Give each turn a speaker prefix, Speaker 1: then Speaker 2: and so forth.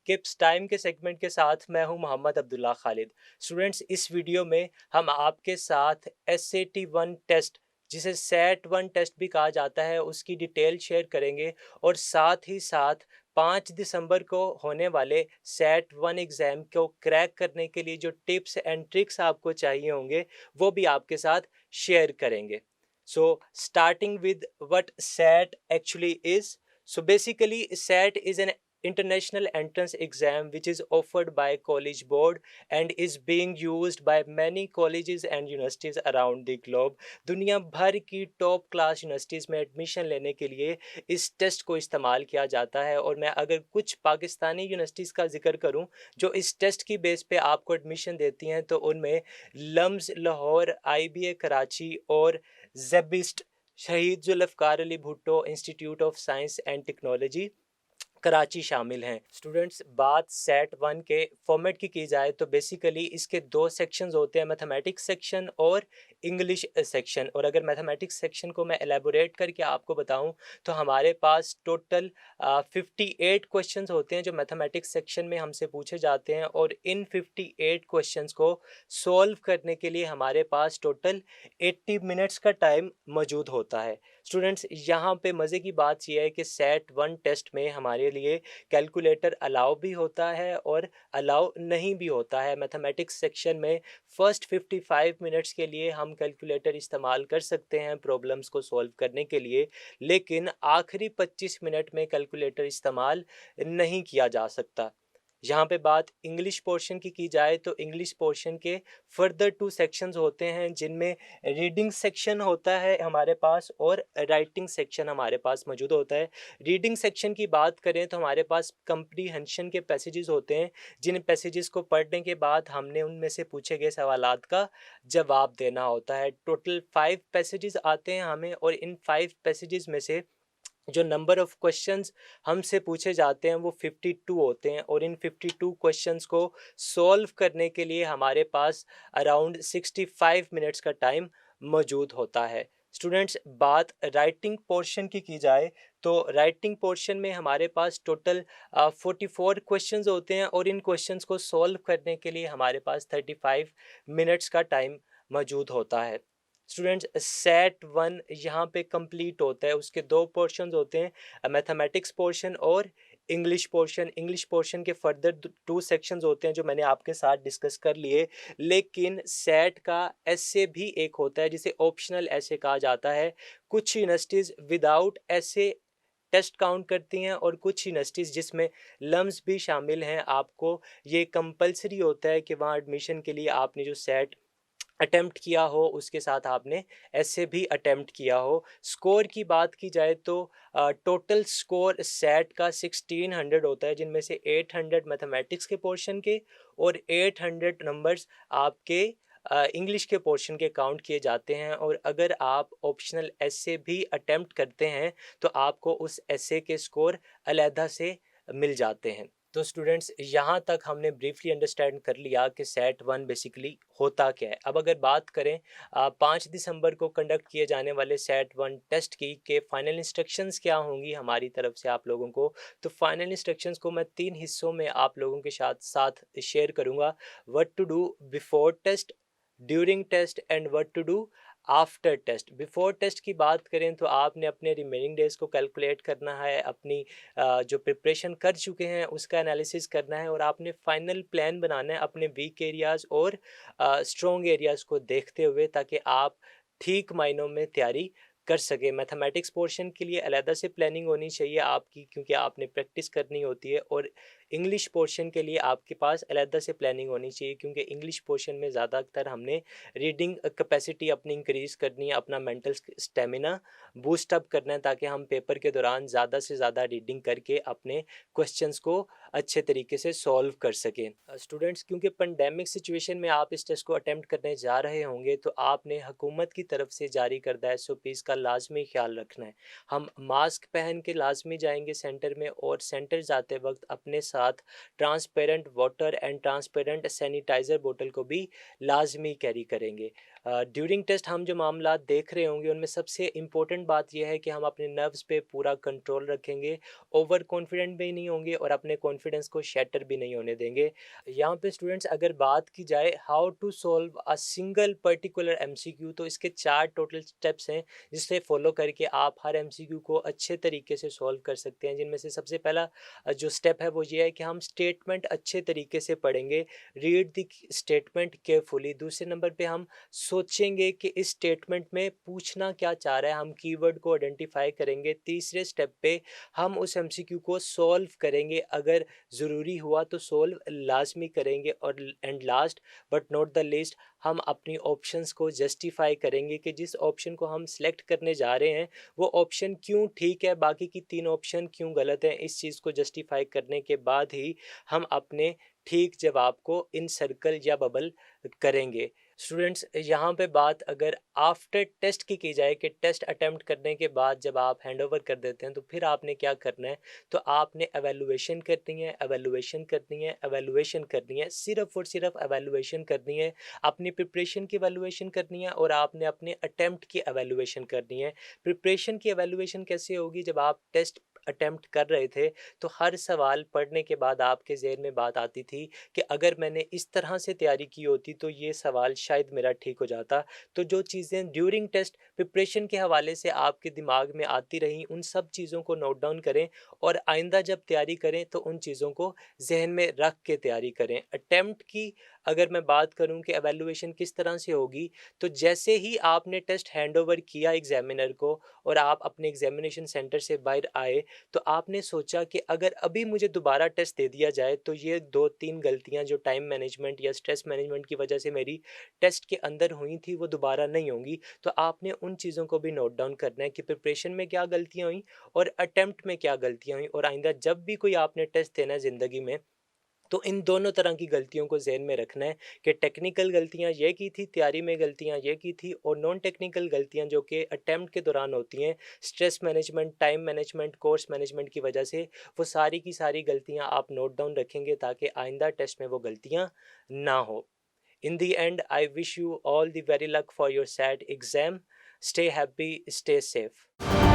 Speaker 1: Kips time के segment के साथ मैं हूं मोहम्मद अब्दुल्ला खालिद। स्टूडेंट्स, इस वीडियो में हम आपके साथ एसएटी 1 टेस्ट, जिसे सेट 1 टेस्ट भी कहा जाता है, उसकी डिटेल शेयर करेंगे और साथ ही साथ 5 दिसंबर को होने वाले सेट 1 एग्ज़ाम को क्रैक करने के लिए जो टिप्स एंड ट्रिक्स आपको चाहिए होंगे वो भी आपके साथ शेयर करेंगे। So starting with what set actually is. So basically, SAT is an international entrance exam which is offered by College Board and is being used by many colleges and universities around the globe. दुनिया भर की top class universities में admission लेने के लिए इस test को इस्तेमाल किया जाता है। और मैं अगर कुछ पाकिस्तानी यूनिवर्सिटीज़ का जिक्र करूं जो इस टेस्ट की बेस पे आपको एडमिशन देती हैं, तो उनमें लम्स लाहौर, आईबीए कराची और जेबिस्ट शहीद Zulfiqar Ali Bhutto institute of science and technology Karachi शामिल हैं। स्टूडेंट्स, बात सेट 1 के फॉर्मेट की जाए तो बेसिकली इसके दो सेक्शंस होते हैं, मैथमेटिक्स सेक्शन और इंग्लिश सेक्शन। और अगर मैथमेटिक्स सेक्शन को मैं एलेबोरेट करके आपको बताऊं तो हमारे पास टोटल 58 क्वेश्चंस होते हैं जो मैथमेटिक्स सेक्शन में हमसे पूछे जाते हैं। और इन 58 क्वेश्चंस को सॉल्व करने के लिए हमारे पास टोटल 80 मिनट्स का टाइम मौजूद होता है। स्टूडेंट्स, यहाँ पे मज़े की बात यह है कि सेट 1 टेस्ट में हमारे लिए कैलकुलेटर अलाउ भी होता है और अलाउ नहीं भी होता है। मैथमेटिक्स सेक्शन में फ़र्स्ट 55 मिनट्स के लिए हम कैलकुलेटर इस्तेमाल कर सकते हैं प्रॉब्लम्स को सॉल्व करने के लिए, लेकिन आखिरी 25 मिनट में कैलकुलेटर इस्तेमाल नहीं किया जा सकता। यहाँ पे बात इंग्लिश पोर्शन की जाए तो इंग्लिश पोर्शन के फर्दर 2 सेक्शंस होते हैं, जिनमें रीडिंग सेक्शन होता है हमारे पास और राइटिंग सेक्शन हमारे पास मौजूद होता है। रीडिंग सेक्शन की बात करें तो हमारे पास कंप्रीहेंशन के पैसेजेस होते हैं, जिन पैसेजेस को पढ़ने के बाद हमने उनमें से पूछे गए सवालात का जवाब देना होता है। टोटल 5 पैसेजेस आते हैं हमें, और इन 5 पैसेजेस में से जो नंबर ऑफ क्वेश्चंस हमसे पूछे जाते हैं वो 52 होते हैं। और इन 52 क्वेश्चंस को सॉल्व करने के लिए हमारे पास अराउंड 65 मिनट्स का टाइम मौजूद होता है। स्टूडेंट्स, बात राइटिंग पोर्शन की जाए तो राइटिंग पोर्शन में हमारे पास टोटल 44 क्वेश्चंस होते हैं, और इन क्वेश्चंस को सॉल्व करने के लिए हमारे पास 35 मिनट्स का टाइम मौजूद होता है। स्टूडेंट्स, सेट 1 यहाँ पे कंप्लीट होता है। उसके दो पोर्शंस होते हैं, मैथमेटिक्स पोर्शन और इंग्लिश पोर्शन। इंग्लिश पोर्शन के फर्दर 2 सेक्शंस होते हैं जो मैंने आपके साथ डिस्कस कर लिए। लेकिन सेट का ऐसे भी एक होता है जिसे ऑप्शनल ऐसे कहा जाता है। कुछ यूनिवर्सिटीज़ विदाउट ऐसे टेस्ट काउंट करती हैं और कुछ यूनिवर्सिटीज़ जिसमें लम्स भी शामिल हैं, आपको ये कंपलसरी होता है कि वहाँ एडमिशन के लिए आपने जो सेट अटेम्प्ट किया हो उसके साथ आपने ऐसे भी अटेम्प्ट किया हो। स्कोर की बात की जाए तो टोटल स्कोर सेट का 1600 होता है, जिनमें से 800 मैथमेटिक्स के पोर्शन के और 800 नंबर्स आपके इंग्लिश के पोर्शन के काउंट किए जाते हैं। और अगर आप ऑप्शनल ऐसे भी अटेम्प्ट करते हैं तो आपको उस ऐसे के स्कोर अलहदा से मिल जाते हैं। तो स्टूडेंट्स, यहाँ तक हमने ब्रीफली अंडरस्टैंड कर लिया कि सेट 1 बेसिकली होता क्या है। अब अगर बात करें 5 दिसंबर को कंडक्ट किए जाने वाले सेट 1 टेस्ट की के फाइनल इंस्ट्रक्शंस क्या होंगी हमारी तरफ से आप लोगों को, तो फाइनल इंस्ट्रक्शंस को मैं 3 हिस्सों में आप लोगों के साथ साथ शेयर करूँगा। What to do before test, during test and what to do after test. Before test की बात करें तो आपने अपने रिमेनिंग डेज को कैलकुलेट करना है, अपनी जो प्रिपरेशन कर चुके हैं उसका एनालिसिस करना है, और आपने फाइनल प्लान बनाना है अपने वीक एरियाज़ और स्ट्रॉन्ग एरियाज़ को देखते हुए, ताकि आप ठीक मायनों में तैयारी कर सकें। मैथमेटिक्स पोर्शन के लिए अलहदा से प्लानिंग होनी चाहिए आपकी, क्योंकि आपने प्रैक्टिस करनी होती है। और इंग्लिश पोर्शन के लिए आपके पास अलहदा से प्लानिंग होनी चाहिए, क्योंकि इंग्लिश पोर्शन में ज़्यादातर हमने रीडिंग कैपेसिटी अपनी इंक्रीज़ करनी है, अपना मेंटल स्टेमिना बूस्ट अप करना है, ताकि हम पेपर के दौरान ज़्यादा से ज़्यादा रीडिंग करके अपने क्वेश्चंस को अच्छे तरीके से सॉल्व कर सकें। स्टूडेंट्स, क्योंकि पेंडेमिक सिचुएशन में आप इस टेस्ट को अटेम्प्ट करने जा रहे होंगे, तो आपने हुकूमत की तरफ से जारी करदा एसओपीज़ का लाजमी ख्याल रखना है। हम मास्क पहन के लाजमी जाएंगे सेंटर में, और सेंटर जाते वक्त अपने साथ transparent water and transparent sanitiser बोतल को भी लाजमी कैरी करेंगे। ड्यूरिंग टेस्ट हम जो मामला देख रहे होंगे उनमें सबसे इम्पोर्टेंट बात यह है कि हम अपने नर्व्स पे पूरा कंट्रोल रखेंगे, ओवर कॉन्फिडेंट भी नहीं होंगे और अपने कॉन्फिडेंस को शैटर भी नहीं होने देंगे। यहाँ पे स्टूडेंट्स अगर बात की जाए how to solve a single particular MCQ, तो इसके 4 टोटल स्टेप्स हैं जिसे फॉलो करके आप हर एमसीक्यू को अच्छे तरीके से सॉल्व कर सकते हैं। जिनमें से सबसे पहला जो स्टेप है वो ये है कि हम स्टेटमेंट अच्छे तरीके से पढ़ेंगे, रीड द स्टेटमेंट केयरफुली। दूसरे नंबर पे हम सोचेंगे कि इस स्टेटमेंट में पूछना क्या चाह रहा है, हम कीवर्ड को आइडेंटिफाई करेंगे। तीसरे स्टेप पे हम उस एमसीक्यू को सॉल्व करेंगे, अगर ज़रूरी हुआ तो सॉल्व लाजमी करेंगे। और and last but not the least, हम अपनी ऑप्शंस को जस्टिफाई करेंगे कि जिस ऑप्शन को हम सेलेक्ट करने जा रहे हैं वो ऑप्शन क्यों ठीक है, बाकी की 3 ऑप्शन क्यों गलत हैं। इस चीज़ को जस्टिफाई करने के बाद ही हम अपने ठीक जवाब को इन सर्कल या बबल करेंगे। स्टूडेंट्स यहाँ पे बात अगर आफ्टर टेस्ट की जाए कि टेस्ट अटेम्प्ट करने के बाद जब आप हैंडओवर कर देते हैं तो फिर आपने क्या करना है, तो आपने एवेलुएशन करनी है, एवेलुएशन करनी है, एवेलुएशन करनी है, सिर्फ और सिर्फ एवेलुएशन करनी है। अपनी प्रिपरेशन की एवेलुएशन करनी है और आपने अपने अटेम्प्ट की एवेलुएशन करनी है। प्रिपरेशन की एवेलुएशन कैसे होगी, जब आप टेस्ट अटेम्प्ट कर रहे थे तो हर सवाल पढ़ने के बाद आपके ज़हन में बात आती थी कि अगर मैंने इस तरह से तैयारी की होती तो ये सवाल शायद मेरा ठीक हो जाता। तो जो चीज़ें ड्यूरिंग टेस्ट प्रिपरेशन के हवाले से आपके दिमाग में आती रहीं उन सब चीज़ों को नोट डाउन करें और आइंदा जब तैयारी करें तो उन चीज़ों को जहन में रख के तैयारी करें। अटेम्प्ट की अगर मैं बात करूं कि एवेलुएशन किस तरह से होगी, तो जैसे ही आपने टेस्ट हैंडओवर किया एग्जामिनर को और आप अपने एग्जामिनेशन सेंटर से बाहर आए, तो आपने सोचा कि अगर अभी मुझे दोबारा टेस्ट दे दिया जाए तो ये 2-3 गलतियां जो टाइम मैनेजमेंट या स्ट्रेस मैनेजमेंट की वजह से मेरी टेस्ट के अंदर हुई थी वो दोबारा नहीं होंगी। तो आपने उन चीज़ों को भी नोट डाउन करना है कि प्रिपरेशन में क्या गलतियां हुई और अटेम्प्ट में क्या गलतियां हुई, और आइंदा जब भी कोई आपने टेस्ट देना है ज़िंदगी में तो इन दोनों तरह की गलतियों को ज़हन में रखना है कि टेक्निकल गलतियाँ ये की थी, तैयारी में गलतियाँ ये की थी, और नॉन टेक्निकल गलतियाँ जो कि अटेम्प्ट के दौरान होती हैं, stress management, time management, course management की वजह से, वो सारी की सारी गलतियाँ आप नोट डाउन रखेंगे ताकि आइंदा टेस्ट में वो गलतियाँ ना हो। In the and I wish you all the very luck for your sad exam. Stay happy, stay safe.